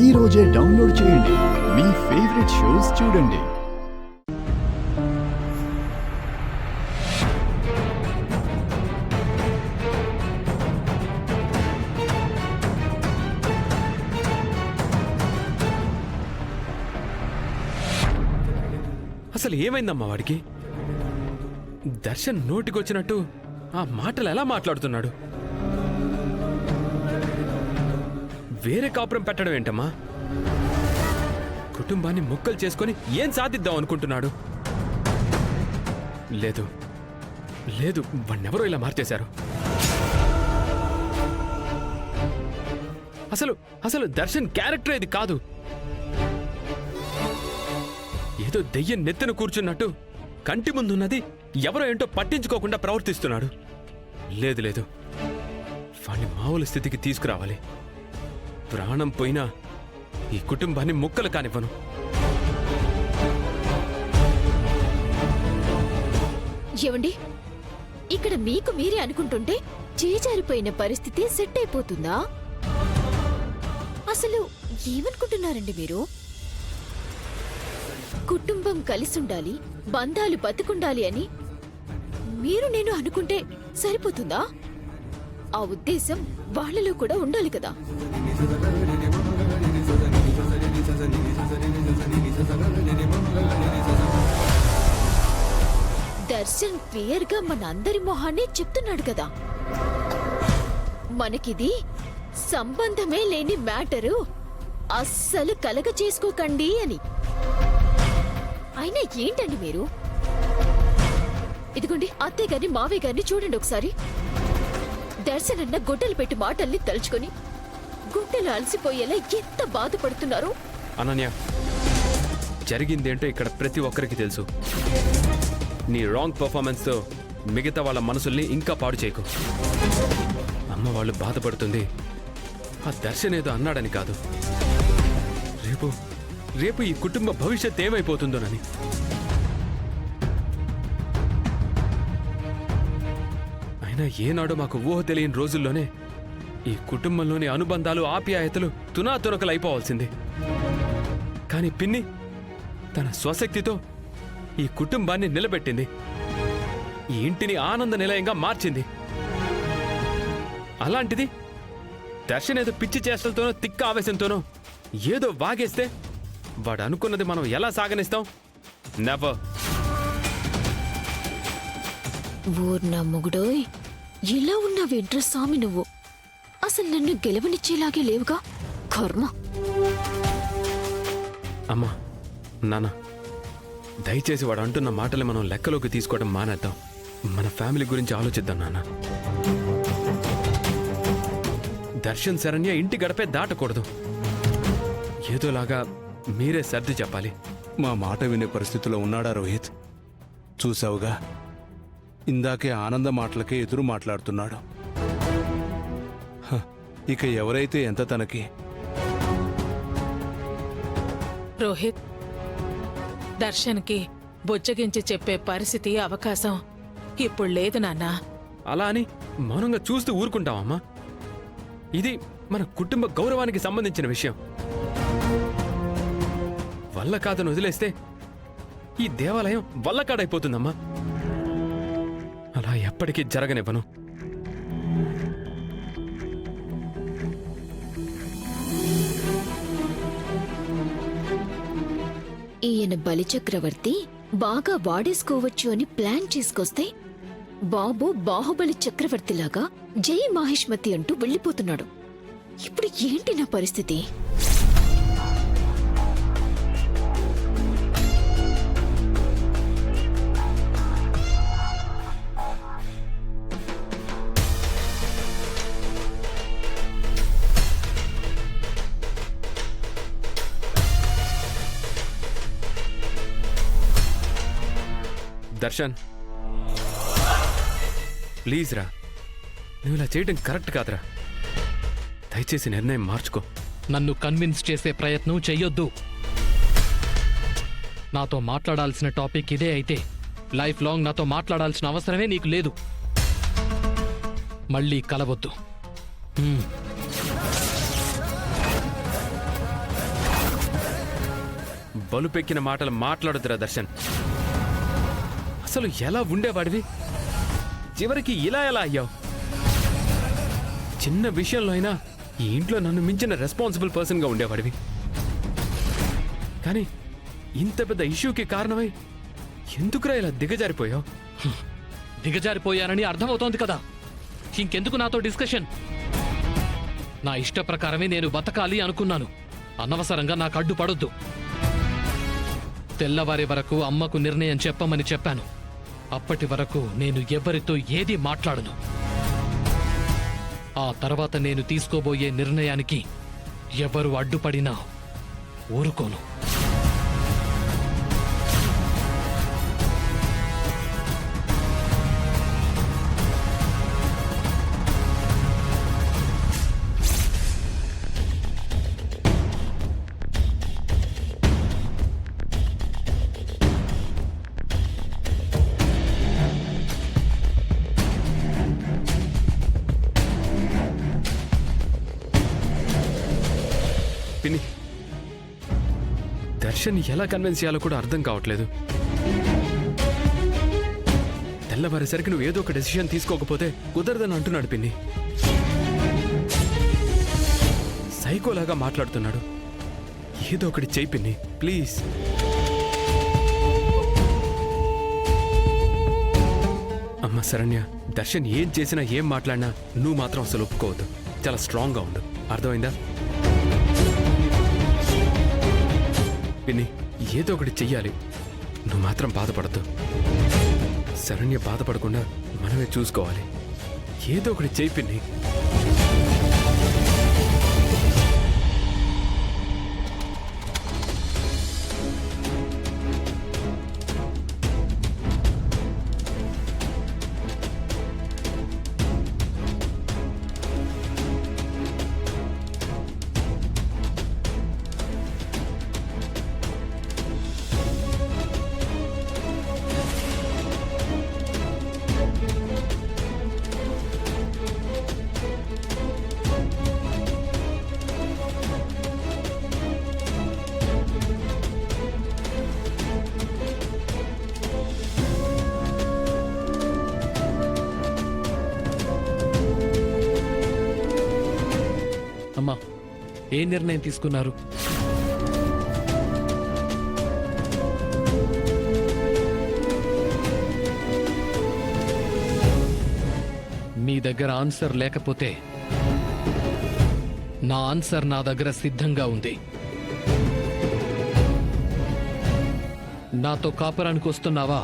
ఈ రోజే డౌన్లోడ్ చేయండి. మీ ఫేవరెట్ షోస్ చూడండి. అసలు ఏమైందమ్మా వాడికి? దర్శన్ నోటికొచ్చినట్టు ఆ మాటలు ఎలా మాట్లాడుతున్నాడు? వేరే కాపురం పెట్టడం ఏంటమ్మా? కుటుంబాన్ని ముక్కలు చేసుకొని ఏం సాధిద్దాం అనుకుంటున్నాడు? లేదు లేదు, వాణ్ణెవరో ఇలా మార్చేశారు. అసలు అసలు దర్శన్ క్యారెక్టర్ ఇది కాదు. ఏదో దెయ్యం నెత్తిన కూర్చున్నట్టు కంటి ముందున్నది ఎవరో ఏంటో పట్టించుకోకుండా ప్రవర్తిస్తున్నాడు. లేదు లేదు, వాణ్ణి మామూలు స్థితికి తీసుకురావాలి. ప్రాణం పోయినా ఈ కుటుంబాన్ని ముక్కలు కానివ్వను. ఏమండి, ఇక్కడ మీకు మీరే అనుకుంటుంటే చేజారిపోయిన పరిస్థితి సెట్ అయిపోతుందా? అసలు ఏమనుకుంటున్నారండి మీరు? కుటుంబం కలిసుండాలి, బంధాలు బతుకుండాలి అని మీరు నేను అనుకుంటే సరిపోతుందా? ఆ ఉద్దేశం వాళ్ళలో కూడా ఉండాలి కదా. దర్శన్ క్లియర్ గా మన అందరి మొహాన్ని చెప్తున్నాడు కదా, మనకిది సంబంధమే లేని మ్యాటరు, అస్సలు కలగ చేసుకోకండి అని. అయినా ఏంటండి మీరు? ఇదిగోండి, అత్తయ్య గారిని మావయ్య గారిని చూడండి ఒకసారి. దర్శన్ అన్న గుడ్డలు పెట్టి మాటల్ని తలుచుకొని గుడ్డలు అలసిపోయేలా ఎంత బాధపడుతున్నారు. అనన్య, జరిగిందేంటో ఇక్కడ ప్రతి ఒక్కరికి తెలుసు. నీ రాంగ్ పర్ఫార్మెన్స్ తో మిగతా వాళ్ళ మనసుల్ని ఇంకా పాడు చేయకు. అమ్మ వాళ్ళు బాధపడుతుంది ఆ దర్శన్ ఏదో అన్నాడని కాదు, రేపు రేపు ఈ కుటుంబ భవిష్యత్ ఏమైపోతుందోనని. అయినా ఏనాడో మాకు ఊహ తెలియని రోజుల్లోనే ఈ కుటుంబంలోని అనుబంధాలు, ఆప్యాయతలు తునాతునకలైపోవాల్సింది. కాని పిన్ని తన స్వశక్తితో ఈ కుటుంబాన్ని నిలబెట్టింది, ఈ ఇంటిని ఆనంద నిలయంగా మార్చింది. అలాంటిది దర్శన్ ఏదో పిచ్చి చేష్టలతోనో తిక్క ఆవేశంతోనో ఏదో వాగేస్తే వాడు అనుకున్నది మనం ఎలా సాగనిస్తాం? నెవర్. ఊర్నా మొగుడోయ్, ఇలా ఉన్నావేంట్రా స్వామి నువ్వు? అసలు నన్ను గెలవనిచ్చేలాగే లేవుగా. కర్మ. అమ్మా నాన్న, దయచేసి వాడు అంటున్న మాటలు మనం లెక్కలోకి తీసుకోవడం మానేద్దాం. మన ఫ్యామిలీ గురించి ఆలోచిద్దాం నాన్న. దర్శన్ శరణ్య ఇంటి గడపే దాటకూడదు. ఏదోలాగా మీరే సర్ది చెప్పాలి. మా మాట వినే పరిస్థితిలో ఉన్నాడా రోహిత్? చూసావుగా, ఇందాకే ఆనంద మాటలకే ఎదురు మాట్లాడుతున్నాడు. ఇక ఎవరైతే ఎంత తనకి. రోహిత్, దర్శన్కి బుజ్జగించి చెప్పే పరిస్థితి, అవకాశం ఇప్పుడు లేదు నాన్నా. అలా అని మౌనంగా చూస్తూ ఊరుకుంటామమ్మా? ఇది మన కుటుంబ గౌరవానికి సంబంధించిన విషయం. వల్ల కాదని వదిలేస్తే ఈ దేవాలయం వల్లకాడైపోతుందమ్మా. అలా ఎప్పటికీ జరగనివ్వను. ఈయన బలిచక్రవర్తి బాగా వాడేసుకోవచ్చు అని ప్లాన్ చేసుకొస్తే బాబు బాహుబలి చక్రవర్తిలాగా జై మాహిష్మతి అంటూ వెళ్ళిపోతున్నాడు. ఇప్పుడు ఏంటి నా పరిస్థితి? దర్శన్, ప్లీజ్ రా, నువ్వు ఇలా చేయడం కరెక్ట్ కాదురా. దయచేసి నిర్ణయం మార్చుకో. నన్ను కన్విన్స్ చేసే ప్రయత్నం చెయ్యొద్దు. నాతో మాట్లాడాల్సిన టాపిక్ ఇదే అయితే లైఫ్ లాంగ్ నాతో మాట్లాడాల్సిన అవసరమే నీకు లేదు. మళ్ళీ కలవద్దు. బలుపెక్కిన మాటలు మాట్లాడుతురా దర్శన్. అసలు ఎలా ఉండేవాడివి, చివరికి ఇలా ఎలా అయ్యావు? చిన్న విషయంలో అయినా ఈ ఇంట్లో నన్ను మించిన రెస్పాన్సిబుల్ పర్సన్గా ఉండేవాడివి. కానీ ఇంత పెద్ద ఇష్యూకి కారణమై ఎందుకురా ఇలా దిగజారిపోయావు? దిగజారిపోయానని అర్థమవుతోంది కదా, ఇంకెందుకు నాతో డిస్కషన్? నా ఇష్ట ప్రకారమే నేను బతకాలి అనుకున్నాను. అనవసరంగా నాకు అడ్డుపడొద్దు. తెల్లవారి వరకు అమ్మకు నిర్ణయం చెప్పమని చెప్పాను. అప్పటి వరకు నేను ఎవరితో ఏది మాట్లాడను. ఆ తర్వాత నేను తీసుకోబోయే నిర్ణయానికి ఎవరు అడ్డుపడినా ఊరుకోను. పిన్ని, దర్శన్ ఎలా కన్విన్స్ చేయాలో కూడా అర్థం కావట్లేదు. తెల్లవారేసరికి నువ్వు ఏదో ఒక డెసిషన్ తీసుకోకపోతే కుదరదని అంటున్నాడు పిన్ని. సైకోలాగా మాట్లాడుతున్నాడు. ఏదో ఒకటి చెయ్యి పిన్ని, ప్లీజ్. అమ్మ శరణ్య, దర్శన్ ఏం చేసినా ఏం మాట్లాడినా నువ్వు మాత్రం అసలు ఒప్పుకోవద్దు. చాలా స్ట్రాంగ్గా ఉండు, అర్థమైందా? పిన్ని, ఏదో ఒకటి చెయ్యాలి. నువ్వు మాత్రం బాధపడద్దు. శరణ్య బాధపడకుండా మనమే చూసుకోవాలి. ఏదో ఒకటి చెయ్యి పిన్ని. అమ్మా, ఏ నిర్ణయం తీసుకున్నారు? మీ దగ్గర ఆన్సర్ లేకపోతే నా ఆన్సర్ నా దగ్గర సిద్ధంగా ఉంది. నాతో కాపురానికి వస్తున్నావా